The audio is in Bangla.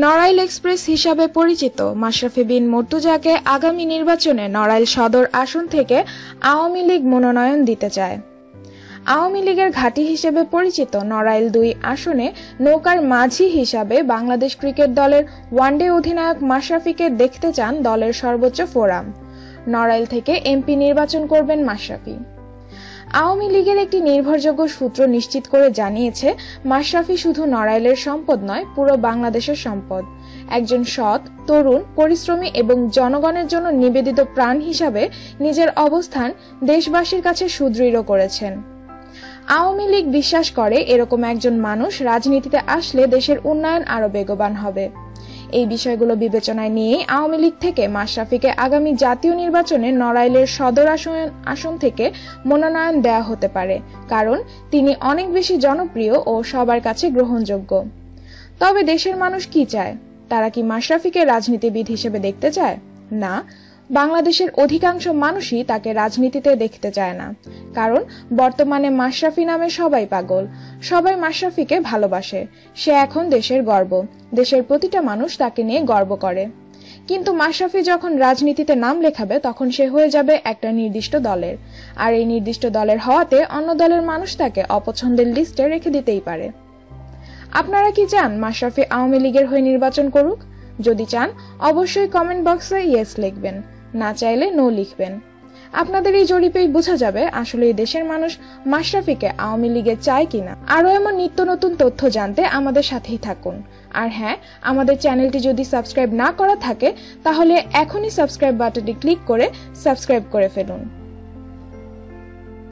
নড়াইল এক্সপ্রেস হিসাবে পরিচিত মাশরাফি বিন মুর্তজাকে আগামী নির্বাচনে নড়াইল সদর আসন থেকে আওয়ামী লীগ মনোনয়ন দিতে চায়। আওয়ামী লীগের ঘাঁটি হিসেবে পরিচিত নড়াইল ২ আসনে নৌকার মাঝি হিসাবে বাংলাদেশ ক্রিকেট দলের ওয়ানডে অধিনায়ক মাশরাফিকে দেখতে চান দলের সর্বোচ্চ ফোরাম। নড়াইল থেকে এমপি নির্বাচন করবেন মাশরাফি। আওয়ামী লীগের একটি নির্ভরযোগ্য সূত্র নিশ্চিত করে জানিয়েছে, মাশরাফি শুধু নড়াইলের সম্পদ নয়, পুরো বাংলাদেশের সম্পদ। একজন সৎ, তরুণ, পরিশ্রমী এবং জনগণের জন্য নিবেদিত প্রাণ হিসাবে নিজের অবস্থান দেশবাসীর কাছে সুদৃঢ় করেছেন। আওয়ামী লীগ বিশ্বাস করে, এরকম একজন মানুষ রাজনীতিতে আসলে দেশের উন্নয়ন আরো বেগবান হবে। এই বিষয়গুলো বিবেচনায় নিয়েই আওয়ামী লীগ থেকে মাশরাফিকে আগামী জাতীয় নির্বাচনে নড়াইলের সদর আসন থেকে মনোনয়ন দেওয়া হতে পারে, কারণ তিনি অনেক বেশি জনপ্রিয় ও সবার কাছে গ্রহণযোগ্য। তবে দেশের মানুষ কি চায়? তারা কি মাশরাফিকে রাজনীতিবিদ হিসেবে দেখতে চায়? না, বাংলাদেশের অধিকাংশ মানুষই তাকে রাজনীতিতে দেখতে চায় না, কারণ বর্তমানে মাশরাফি নামে সবাই পাগল, সবাই মাশরাফিকে ভালোবাসে। সে এখন দেশের গর্ব, দেশের প্রতিটা মানুষ তাকে নিয়ে গর্ব করে। কিন্তু মাশরাফি যখন রাজনীতিতে নাম লেখাবে, তখন সে হয়ে যাবে একটা নির্দিষ্ট দলের, আর এই নির্দিষ্ট দলের হওয়াতে অন্য দলের মানুষ তাকে অপছন্দের লিস্টে রেখে দিতেই পারে। আপনারা কি চান মাশরাফি আওয়ামী লীগের হয়ে নির্বাচন করুক? যদি চান, অবশ্যই কমেন্ট বক্সে ইয়েস লিখবেন, না চাইলে নো লিখবেন। আপনাদের এই জরিপেই বোঝা যাবে আসলে এই দেশের মানুষ মাশরাফিকে আওয়ামী লীগে চায় কিনা। আরো এমন নিত্য নতুন তথ্য জানতে আমাদের সাথেই থাকুন। আর হ্যাঁ, আমাদের চ্যানেলটি যদি সাবস্ক্রাইব না করা থাকে, তাহলে এখনই সাবস্ক্রাইব বাটনটি ক্লিক করে সাবস্ক্রাইব করে ফেলুন।